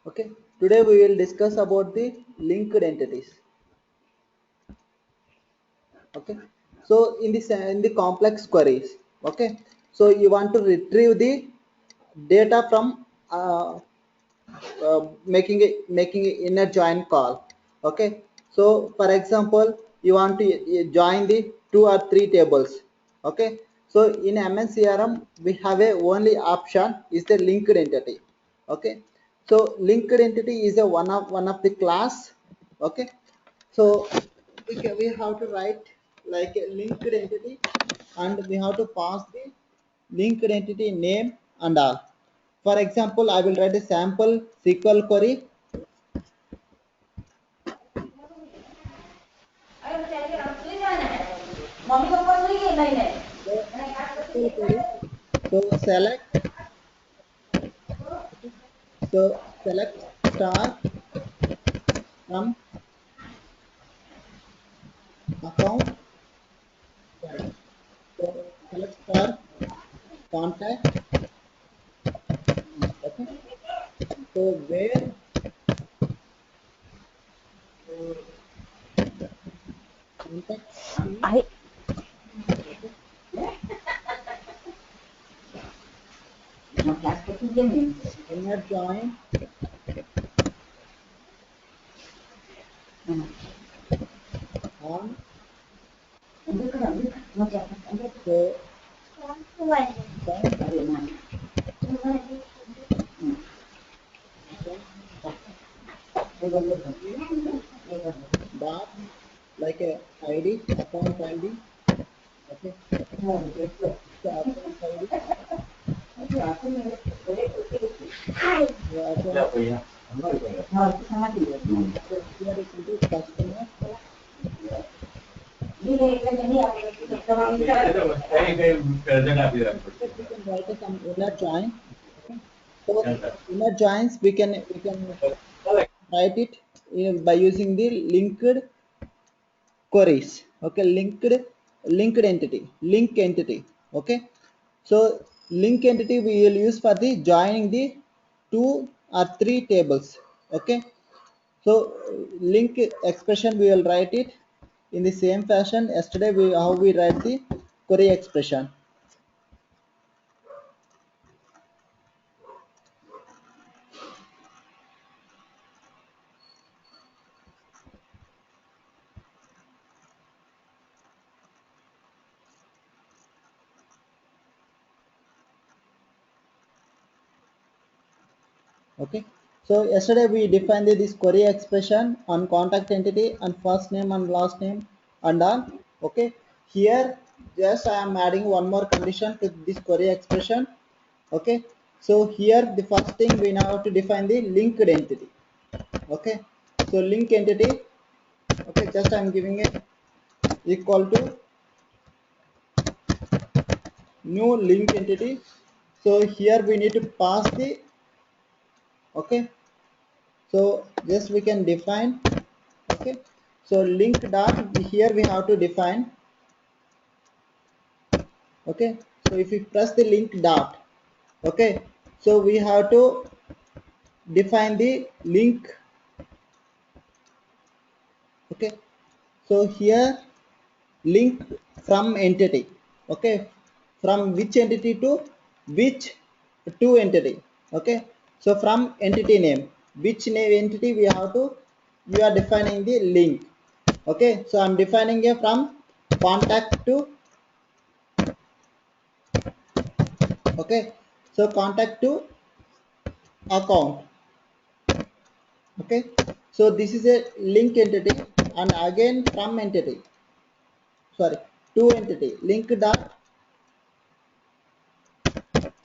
Okay, today we will discuss about the linked entities. Okay, so in the complex queries, okay, so you want to retrieve the data from making a inner join call. Okay, so for example, you want to join the two or three tables. Okay, so in MNCRM we have a only option is the linked entity. Okay, so linked entity is a one of the class. Okay, so we have to write like a linked entity, and we have to pass the linked entity name and all. For example, I will write a sample SQL query. So, SQL query. So select. So select star from account. Sorry. So select star contact. Okay. So where contact is. I Okay. Inner join on. So account account is dot like a ID account ID. Okay. So account ID. So account. So here it will be customer. Okay, we can write some inner join. Okay. So inner joins we can write it by using the linked queries. Okay, link entity. Okay, so link entity we will use for the joining the two or three tables. Okay, so link expression we will write it in the same fashion yesterday we how we write the query expression. Okay, so yesterday we defined this query expression on contact entity and first name and last name and all. Okay, here just I am adding one more condition to this query expression. Okay, so here the first thing we now have to define the linked entity. Okay, so link entity. Okay, just I am giving it equal to new link entity. So here we need to pass the. Okay, so just we can define. Okay, so link dot here we have to define. Okay, so if we press the link dot, okay, so we have to define the link. Okay, so here link from entity. Okay, from which entity to which to entity. Okay, so from entity name, which name entity we have to, we are defining the link. Okay, so I'm defining a from contact to. Okay, so contact to account. Okay, so this is a link entity, and again from entity, sorry, to entity link dot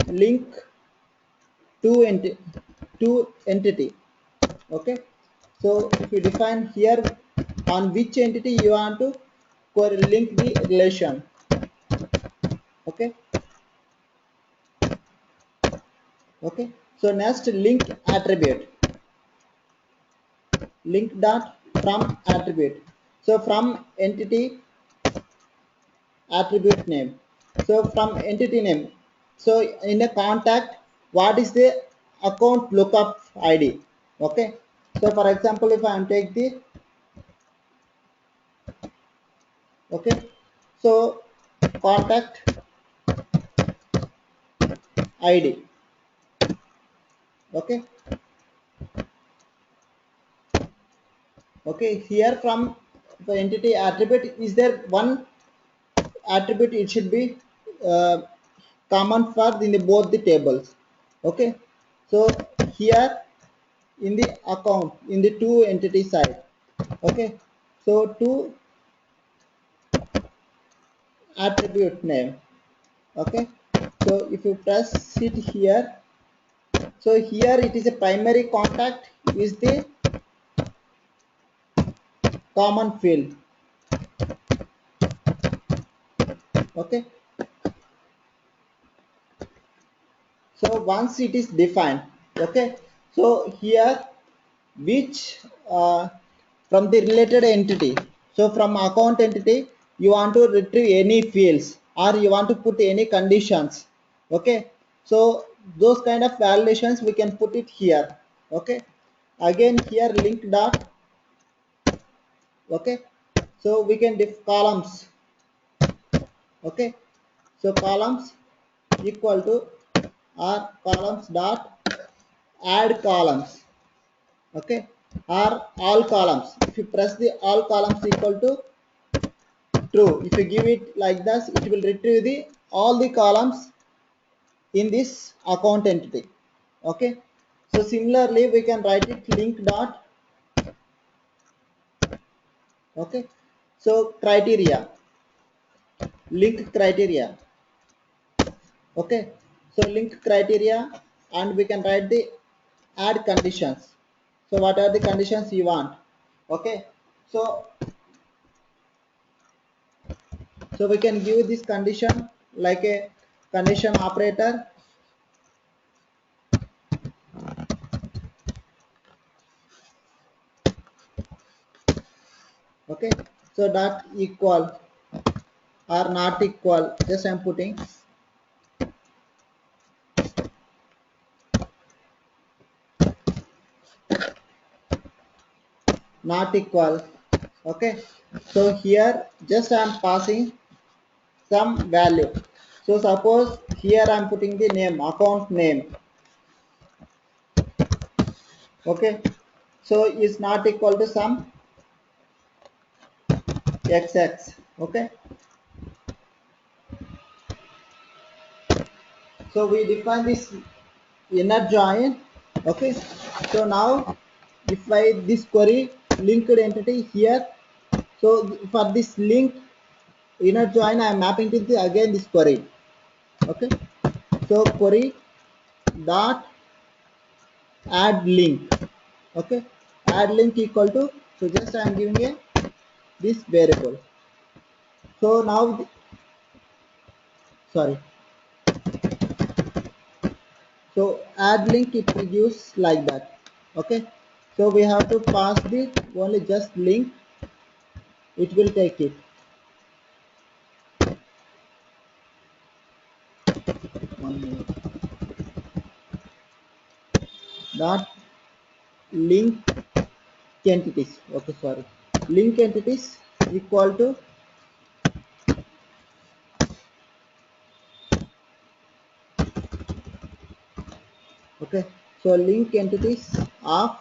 link to entity. Okay, so if you define here on which entity you want to link the relation. Okay, okay, so next link attribute, link dot from attribute. So from entity attribute name. So from entity name, so in a contact, what is the account lookup ID? Okay, so for example, if I am take the, okay, so contact ID. Okay, okay, here from the entity attribute, is there one attribute? It should be uh, common for in the both the tables. Okay, so here in the account, in the two entity side. Okay, so two attribute name. Okay, so if you press it here, so here it is a primary contact is the common field. Okay, so once it is defined, okay, so here which from the related entity, so from account entity you want to retrieve any fields or you want to put any conditions. Okay, so those kind of validations we can put it here. Okay, again here link dot. Okay, so we can diff columns. Okay, so columns equal to or columns dot add columns. Okay, or all columns, if you press the all columns equal to true, if you give it like this, it will retrieve the all the columns in this account entity. Okay, so similarly we can write it link dot. Okay, so criteria, link criteria. Okay, so link criteria, and we can write the add conditions. So what are the conditions you want? Okay, so we can give this condition like a condition operator. Okay, so dot equal or not equal, just I'm putting not equal. Okay, so here just I'm passing some value. So suppose here I'm putting the name, account name. Okay, so is not equal to some xx. Okay, so we define this inner join. Okay, so now if I this query linked entity here, so for this link inner join I am mapping to the again this query. Okay, so query dot add link. Okay, add link equal to, so just I am giving a this variable. So now sorry, so add link it will use like that. Okay, so we have to pass the only just link, it will take it. One minute. Dot link entities. Okay, sorry, link entities equal to, okay, so link entities of,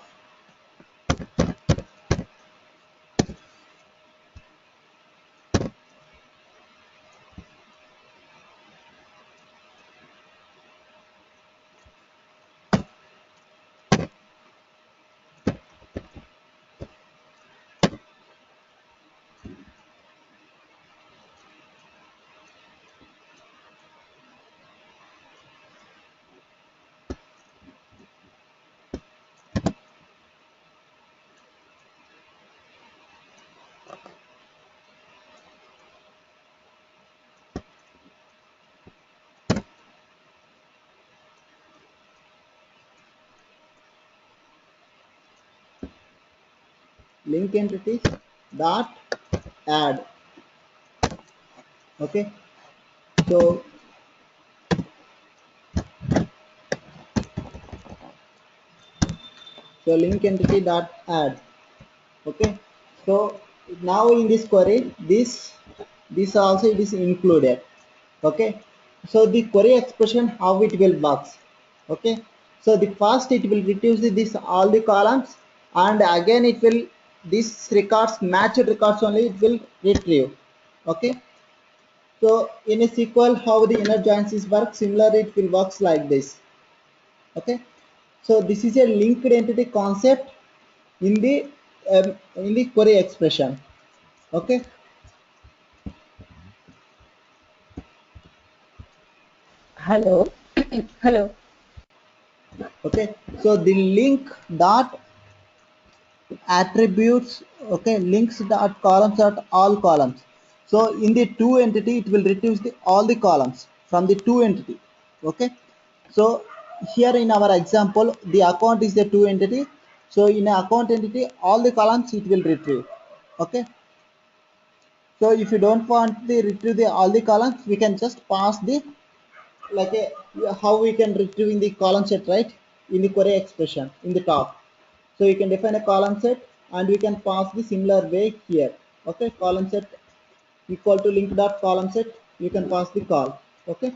link entities dot add. Okay, so So link entity dot add. Okay, so now in this query, this also it is included. Okay, so the query expression, how it will works. Okay, so the first it will reduce this all the columns, and again it will this records matched records only it will retrieve. Okay, so in a SQL, how the inner joins is work, similar it will works like this. Okay, so this is a linked entity concept in the query expression. Okay, Hello. Hello. okay, so the link dot attributes, okay, links dot columns dot all columns. So in the two entity it will retrieve all the columns from the two entity. Okay, so here in our example the account is the two entity, so in a account entity all the columns it will retrieve. Okay, so if you don't want the retrieve the all the columns, we can just pass the like a how we can retrieve in the column set, right, in the query expression in the top. So you can define a column set and we can pass the similar way here. Okay, column set equal to link dot column set, you can pass the call. Okay,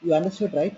you understood, right?